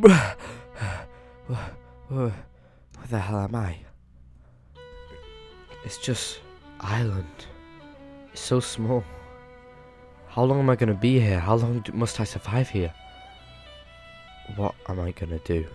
Where the hell am I? It's just island. It's so small. How long am I gonna be here? How long must I survive here? What am I gonna do?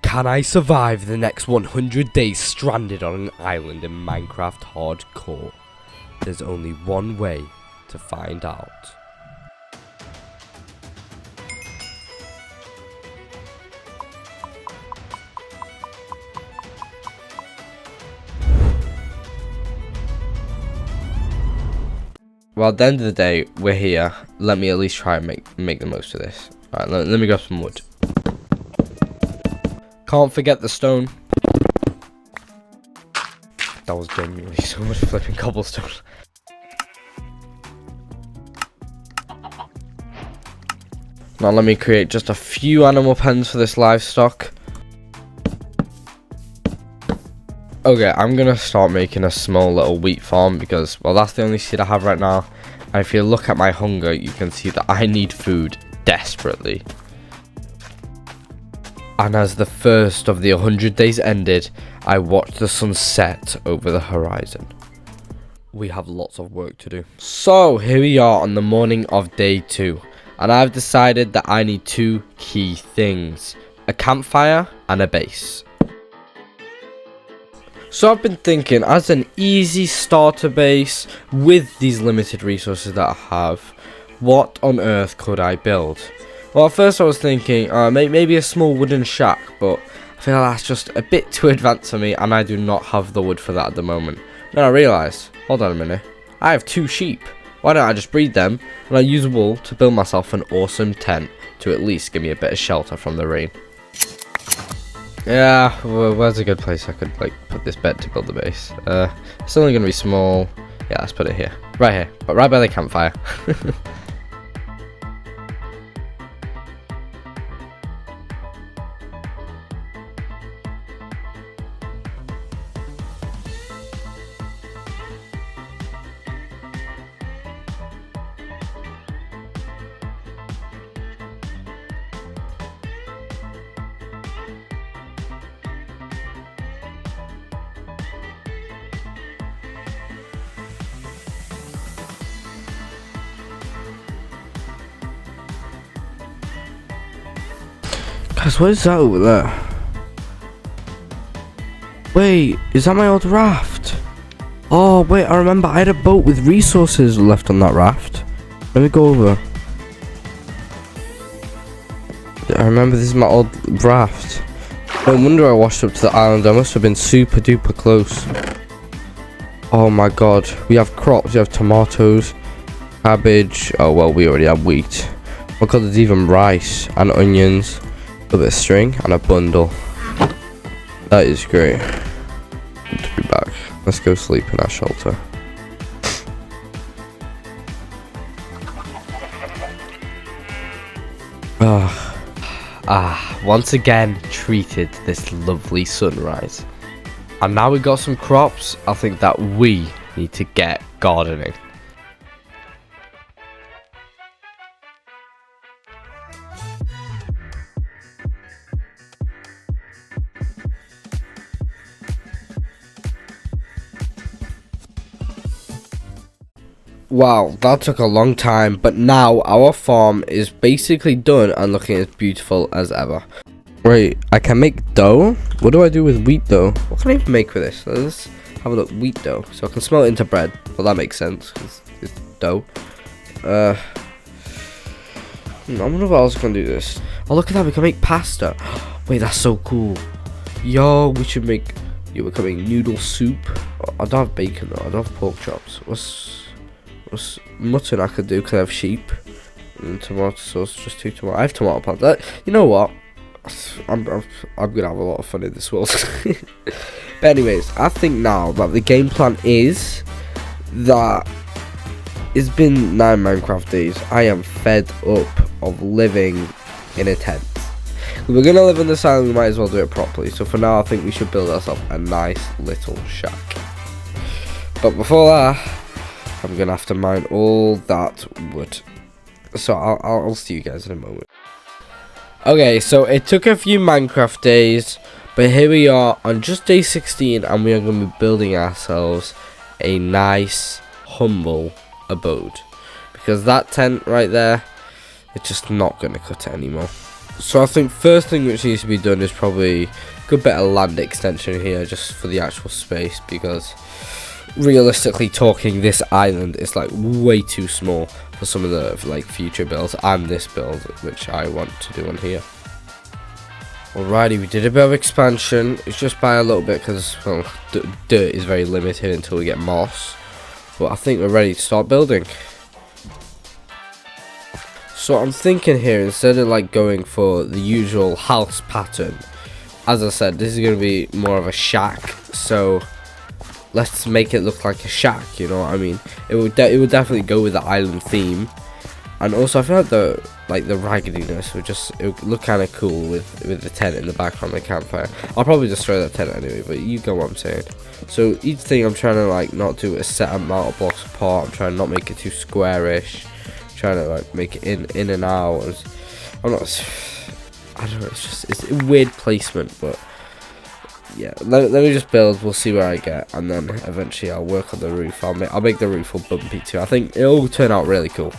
Can I survive the next 100 days stranded on an island in Minecraft Hardcore? There's only one way to find out. Well, at the end of the day, we're here. Let me at least try and make the most of this. Alright, let me grab some wood. Can't forget the stone. That was genuinely so much flipping cobblestone. Now let me create just a few animal pens for this livestock. Okay, I'm gonna start making a small little wheat farm because, well, that's the only seed I have right now. And if you look at my hunger, you can see that I need food desperately. And as the first of the 100 days ended, I watched the sun set over the horizon. We have lots of work to do. So here we are on the morning of day 2. And I've decided that I need 2 key things. A campfire and a base. So I've been thinking, as an easy starter base with these limited resources that I have, what on earth could I build? Well, at first I was thinking maybe a small wooden shack, but I feel that's just a bit too advanced for me and I do not have the wood for that at the moment. Then I realised, hold on a minute, I have 2 sheep. Why don't I just breed them and I use wool to build myself an awesome tent to at least give me a bit of shelter from the rain. Yeah, well, where's a good place I could put this bed to build the base? It's only going to be small. Yeah, let's put it here. Right here, but right by the campfire. Guys, what is that over there? Wait, is that my old raft? Oh, wait, I remember I had a boat with resources left on that raft. Let me go over. I remember this is my old raft. No wonder I washed up to the island. I must have been super duper close. Oh my god. We have crops. We have tomatoes, cabbage. Oh, well, we already have wheat. Oh my god, there's even rice and onions. A bit of string and a bundle. That is great. Good to be back. Let's go sleep in our shelter. Once again treated this lovely sunrise. And now we got some crops, I think that we need to get gardening. Wow, that took a long time, but now our farm is basically done and looking as beautiful as ever. Wait, I can make dough? What do I do with wheat dough? What can I even make with this? Let's have a look. Wheat dough. So I can smelt it into bread. Well, that makes sense, because it's dough. I wonder what else can do this. Oh, look at that, we can make pasta. Wait, that's so cool. Yo, we should make... Yeah, we're making noodle soup. Oh, I don't have bacon though, I don't have pork chops. What's mutton I could do because I have sheep. And tomato sauce, just 2 tomatoes. I have tomato plants. You know what? I'm gonna have a lot of fun in this world. But anyways, I think now that the game plan is that it's been 9 Minecraft days. I am fed up of living in a tent. If we're gonna live in this island, we might as well do it properly. So for now, I think we should build ourselves a nice little shack. But before that, I'm gonna have to mine all that wood. So I'll see you guys in a moment. Okay, so it took a few Minecraft days, but here we are on just day 16, and we are going to be building ourselves a nice, humble abode. Because that tent right there, it's just not going to cut it anymore. So I think first thing which needs to be done is probably a good bit of land extension here, just for the actual space, because realistically talking, this island is like way too small for some of the like future builds and this build which I want to do on here. Alrighty, we did a bit of expansion. It's just by a little bit because, well, dirt is very limited until we get moss, but I think we're ready to start building. So I'm thinking here, instead of like going for the usual house pattern, as I said, this is going to be more of a shack, so let's make it look like a shack, you know what I mean? It would definitely go with the island theme, and also I feel like the raggediness it would look kind of cool with the tent in the background, the campfire. I'll probably destroy that tent anyway, but you get what I'm saying. So each thing I'm trying to like not do a set amount of blocks apart. I'm trying to not make it too squarish. I'm trying to like make it in and out. I don't know. It's a weird placement, but yeah, let me just build. We'll see where I get, and then eventually I'll work on the roof. I'll make the roof all bumpy too. I think it'll turn out really cool.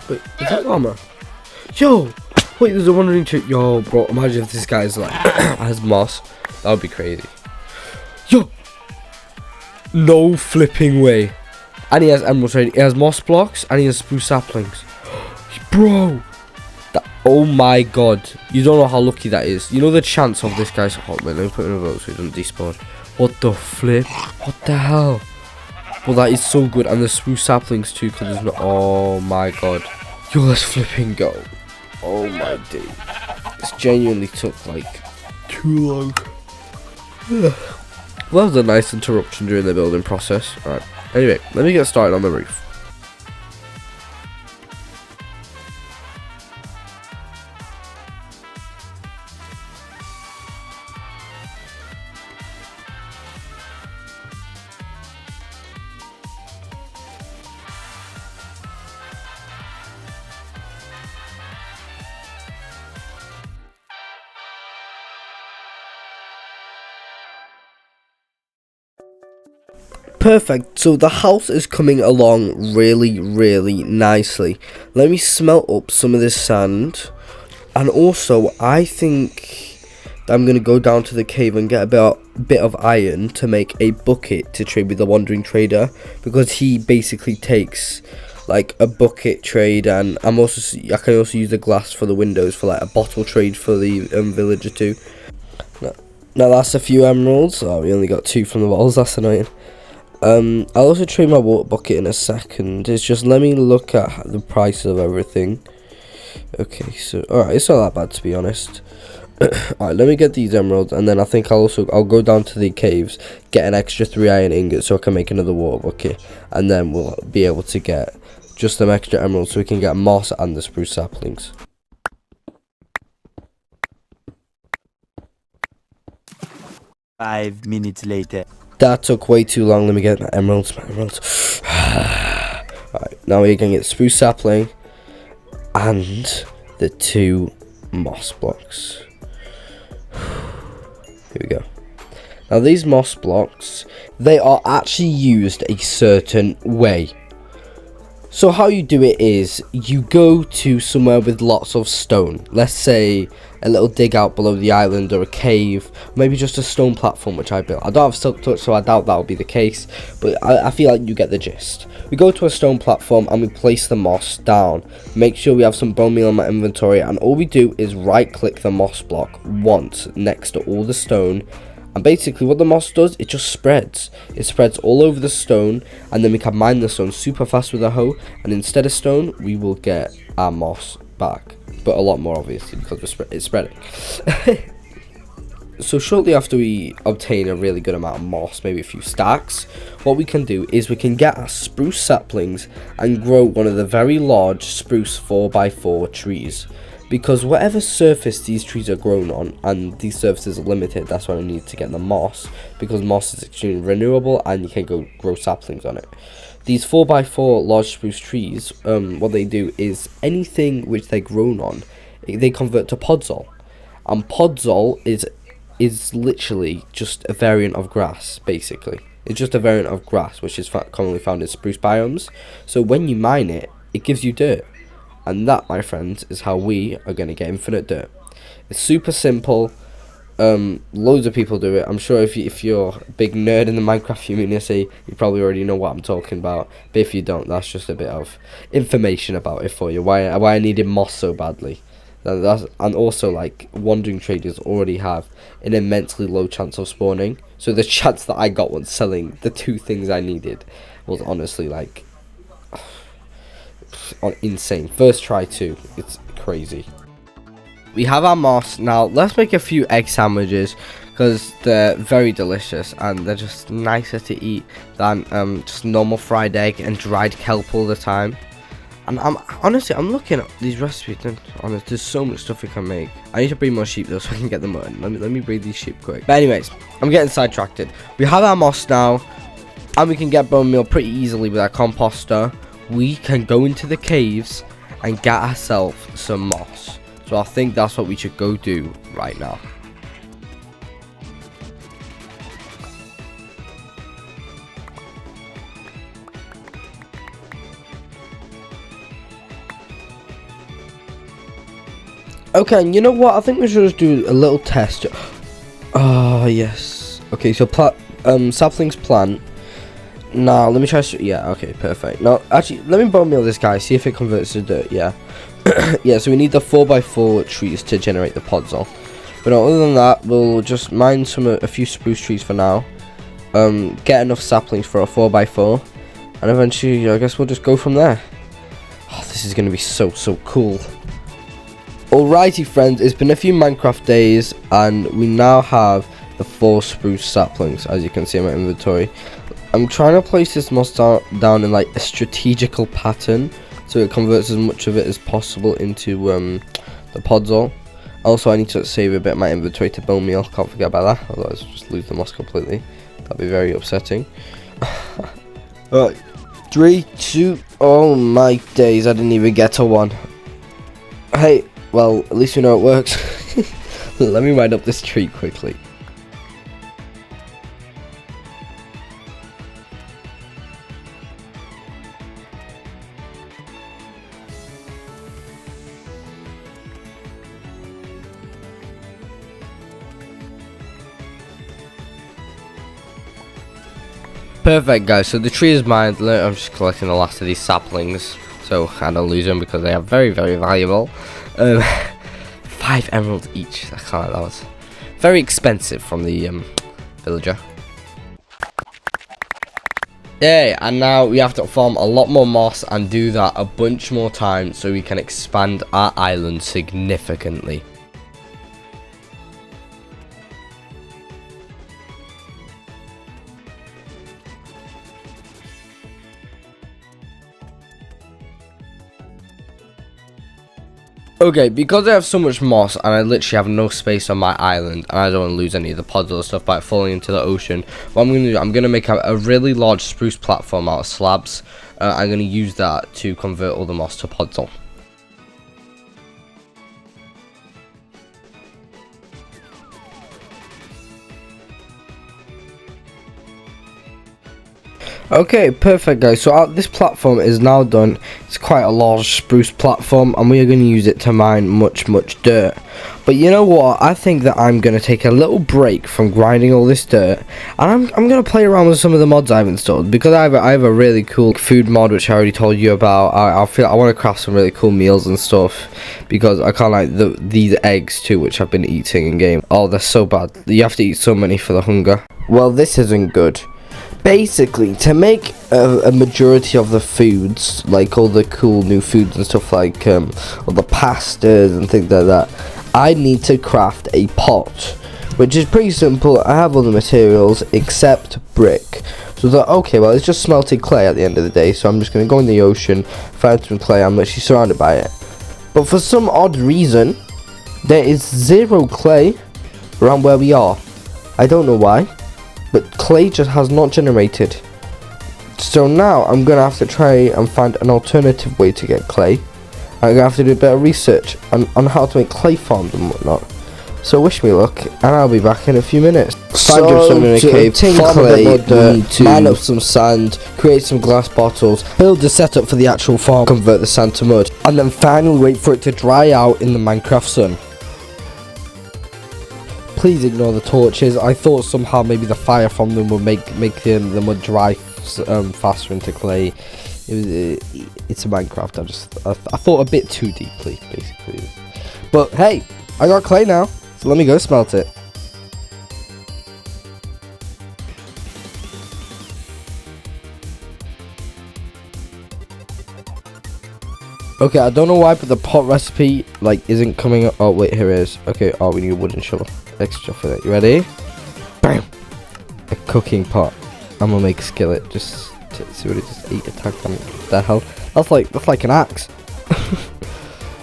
Wait, is that llama? Yo! Wait, there's a wandering tree. Yo, bro, imagine if this guy's like, has moss. That would be crazy. Yo! No flipping way. And he has emerald trading. He has moss blocks and he has spruce saplings. Bro! Oh my god. You don't know how lucky that is. You know the chance of this guy's... Oh, wait, let me put in a vote so he doesn't despawn. What the flip? What the hell? Well, that is so good, and the spruce saplings too, because there's no... Oh my god. Yo, let's flipping go. Oh my day. This genuinely took like too long. Well, that was a nice interruption during the building process. Alright, anyway, let me get started on the roof. Perfect, so the house is coming along really nicely. Let me smelt up some of this sand, and also I think that I'm going to go down to the cave and get a bit of iron to make a bucket to trade with the wandering trader, because he basically takes like a bucket trade, and I can also use the glass for the windows for like a bottle trade for the villager too. Now that's a few emeralds. Oh, we only got 2 from the bottles, that's annoying. I'll also trade my water bucket in a second. It's just, let me look at the price of everything. Okay, so alright, it's not that bad to be honest. Alright, let me get these emeralds, and then I think I'll go down to the caves, get an extra 3 iron ingots so I can make another water bucket, and then we'll be able to get just some extra emeralds so we can get moss and the spruce saplings. Five minutes later. That took way too long. Let me get my emeralds. Alright, now we're going to get spruce sapling and the 2 moss blocks. Here we go. Now these moss blocks, they are actually used a certain way. So how you do it is, you go to somewhere with lots of stone. Let's say a little dig out below the island, or a cave, maybe just a stone platform which I built. I don't have silk touch, so I doubt that will be the case, but I feel like you get the gist. We go to a stone platform and we place the moss down. Make sure we have some bone meal in my inventory, and all we do is right click the moss block once next to all the stone, And basically what the moss does, it just spreads. It spreads all over the stone, and then we can mine the stone super fast with a hoe, and instead of stone, we will get our moss back. But a lot more, obviously, because it's spreading. So shortly after we obtain a really good amount of moss, maybe a few stacks, what we can do is we can get our spruce saplings and grow one of the very large spruce 4x4 trees. Because whatever surface these trees are grown on, and these surfaces are limited, that's why I need to get the moss, because moss is extremely renewable and you can go grow saplings on it. These 4x4 large spruce trees, what they do is anything which they're grown on, they convert to podzol. And podzol is literally just a variant of grass, basically. It's just a variant of grass, which is commonly found in spruce biomes. So when you mine it, it gives you dirt. And that, my friends, is how we are going to get infinite dirt. It's super simple. Loads of people do it. I'm sure if you're a big nerd in the Minecraft community, you probably already know what I'm talking about. But if you don't, that's just a bit of information about it for you. Why I needed moss so badly. And also, like, wandering traders already have an immensely low chance of spawning. So the chance that I got when selling the 2 things I needed was honestly, like, insane. First try too. It's crazy. We have our moss. Now, let's make a few egg sandwiches, because they're very delicious and they're just nicer to eat than just normal fried egg and dried kelp all the time. And I'm looking at these recipes, and honestly, there's so much stuff we can make. I need to breed more sheep though, so I can get them in. Let me breed these sheep quick. But anyways, I'm getting sidetracked. We have our moss now, and we can get bone meal pretty easily with our composter. We can go into the caves and get ourselves some moss. So I think that's what we should go do right now. Okay, and you know what? I think we should just do a little test. Oh, yes. Okay, so saplings plant. Now, let me try. Yeah, okay, perfect. Now, actually, let me bone meal this guy, see if it converts to dirt. Yeah. Yeah, so we need the 4x4 trees to generate the podzol. But other than that, we'll just mine a few spruce trees for now. Get enough saplings for a 4x4. And eventually, I guess we'll just go from there. Oh, this is going to be so cool. Alrighty friends, it's been a few Minecraft days and we now have the 4 spruce saplings, as you can see in my inventory. I'm trying to place this moss down in like a strategical pattern so it converts as much of it as possible into the podzol. Also, I need to save a bit of my inventory to bone meal, can't forget about that, otherwise I'll just lose the moss completely. That'd be very upsetting. Alright, 3, 2, oh my days, I didn't even get to 1. Hey. Well, at least we know it works. Let me wind up this tree quickly. Perfect, guys. So the tree is mined. I'm just collecting the last of these saplings, so I don't lose them because they are very valuable. 5 emeralds each. I can't. That was very expensive from the villager. Yeah, and now we have to farm a lot more moss and do that a bunch more times so we can expand our island significantly. Okay, because I have so much moss and I literally have no space on my island and I don't want to lose any of the pods or stuff by falling into the ocean, what I'm going to do, I'm going to make a really large spruce platform out of slabs. I'm going to use that to convert all the moss to podzol. Okay, perfect guys, so this platform is now done. It's quite a large spruce platform and we are going to use it to mine much dirt. But you know what, I think that I'm going to take a little break from grinding all this dirt, and I'm going to play around with some of the mods I've installed, because I have a really cool food mod which I already told you about. I want to craft some really cool meals and stuff, because I can't like these eggs too which I've been eating in game. Oh, they're so bad, you have to eat so many for the hunger. Well, this isn't good. Basically, to make a majority of the foods, like all the cool new foods and stuff, like all the pastas and things like that, I need to craft a pot, which is pretty simple. I have all the materials except brick. So I thought, okay, well, it's just smelted clay at the end of the day, so I'm just going to go in the ocean, find some clay. I'm literally surrounded by it. But for some odd reason, there is zero clay around where we are. I don't know why, but clay just has not generated. So now I'm gonna have to try and find an alternative way to get clay. I'm gonna have to do a bit of research on how to make clay farms and whatnot. So wish me luck, and I'll be back in a few minutes. Find yourself in a cave, farm clay, a bit more dirt, mine up some sand, create some glass bottles, build a setup for the actual farm, convert the sand to mud, and then finally wait for it to dry out in the Minecraft sun. Please ignore the torches. I thought somehow maybe the fire from them would make the mud dry faster into clay. It's a Minecraft. I thought a bit too deeply, basically. But hey, I got clay now, so let me go smelt it. Okay, I don't know why, but the pot recipe like isn't coming up. Oh wait, here it is. Okay, oh, we need a wooden shovel extra for that. You ready? Bam! A cooking pot. I'm gonna make a skillet. Just to see what it just ate. Attack them. What the hell? That's like an axe.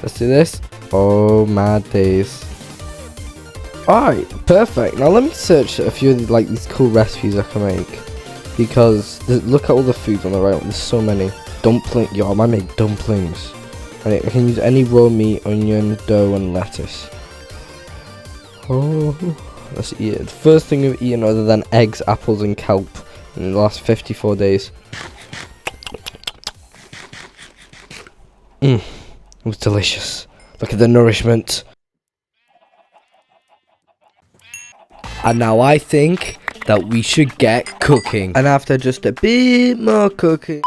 Let's do this. Oh my days. Alright, perfect. Now let me search a few of like these cool recipes I can make, because look at all the foods on the right. There's so many. Dumpling. Yo, I might make dumplings. I can use any raw meat, onion, dough, and lettuce. Oh, let's eat it. The first thing we've eaten other than eggs, apples, and kelp in the last 54 days. It was delicious. Look at the nourishment. And now I think that we should get cooking. And after just a bit more cooking.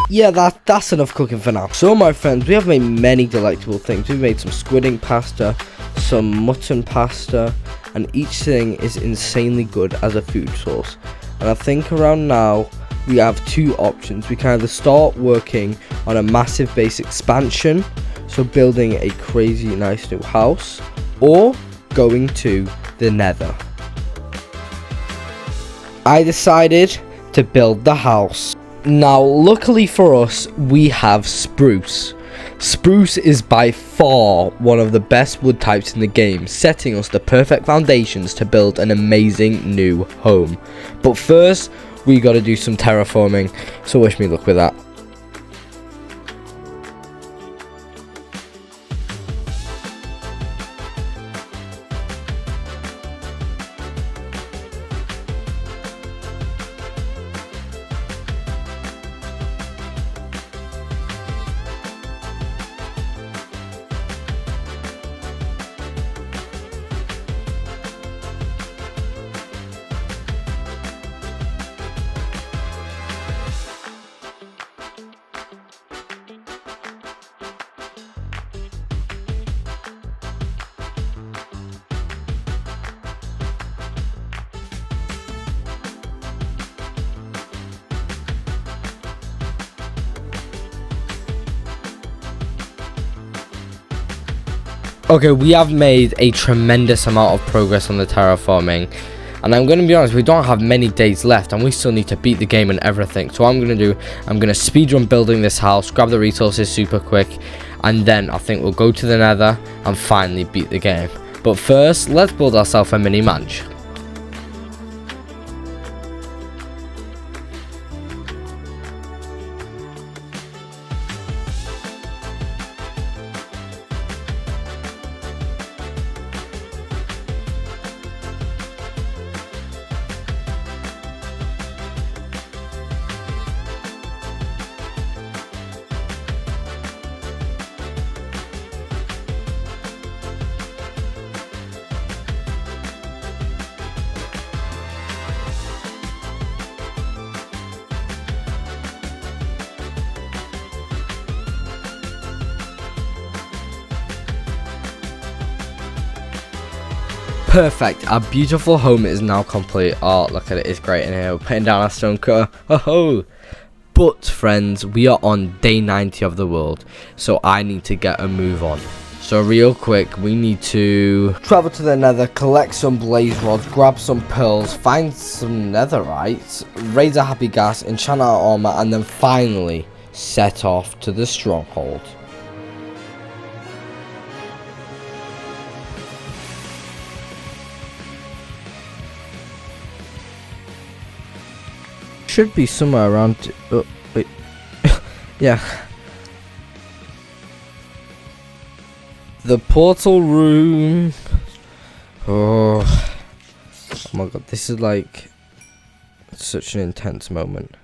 Yeah, that's enough cooking for now. So my friends, we have made many delectable things. We've made some squid pasta, some mutton pasta, and each thing is insanely good as a food source. And I think around now we have two options. We can either start working on a massive base expansion, so building a crazy nice new house, or going to the nether. I decided to build the house. Now, luckily for us, we have spruce. Spruce is by far one of the best wood types in the game, setting us the perfect foundations to build an amazing new home. But first, we gotta do some terraforming, so wish me luck with that. Okay, we have made a tremendous amount of progress on the terraforming, and I'm going to be honest, we don't have many days left and we still need to beat the game and everything. So what I'm going to do, I'm going to speedrun building this house, grab the resources super quick, and then I think we'll go to the nether and finally beat the game. But first, let's build ourselves a mini mansion. Perfect. Our beautiful home is now complete. Oh, look at it. It's great in here. We're putting down our stone cutter. Oh. But, friends, we are on day 90 of the world. So I need to get a move on. So real quick, we need to travel to the nether, collect some blaze rods, grab some pearls, find some netherites, raise a happy gas, enchant our armor, and then finally set off to the stronghold. Should be somewhere around. Oh, wait. Yeah. The portal room. Oh my god, this is like such an intense moment.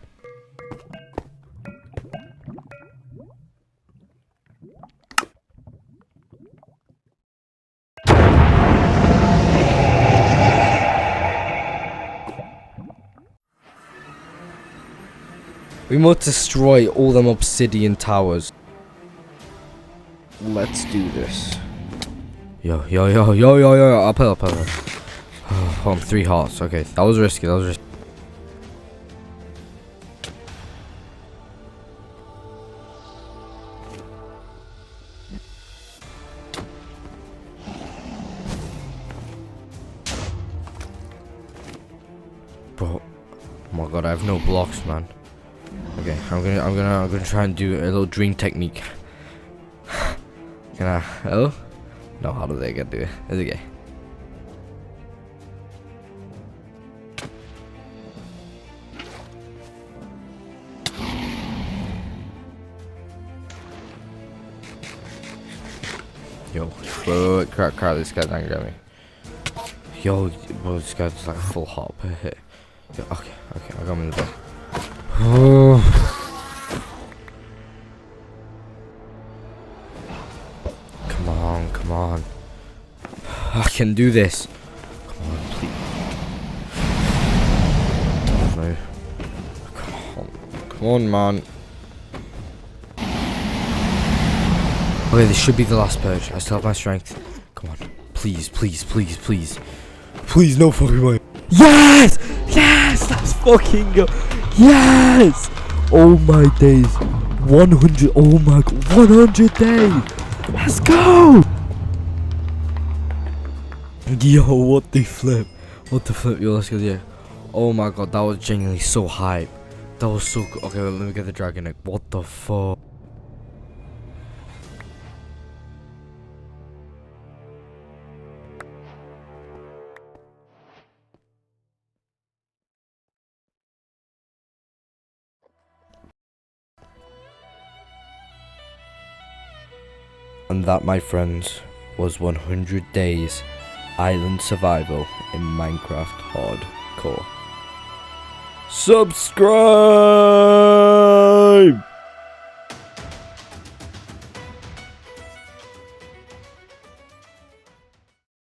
We must destroy all them obsidian towers. Let's do this. Yo. Up. Oh, I'm 3 hearts. Okay, that was risky. Bro, oh my god, I have no blocks, man. Okay, I'm gonna try and do a little dream technique. Can I? Oh no, how do they get to it? Is it gay? Yo, wait, crap, this guy's angry at me. Yo, bro, this guy's like a full hop per hit. Yo, okay, I got him in the door. Come on. I can do this. Come on, please. No. Come on, man. Okay, this should be the last purge. I still have my strength. Come on. Please. Please, no fucking way. Yes! Let's fucking go. Yes! Oh my days. 100. Oh my god. 100 days. Let's go! Yo, what the flip? Yo, let's go there. Oh my god, that was genuinely so hype. That was so good. Okay, let me get the dragon egg. What the fuck? And that, my friends, was 100 days island survival in Minecraft Hardcore. Subscribe!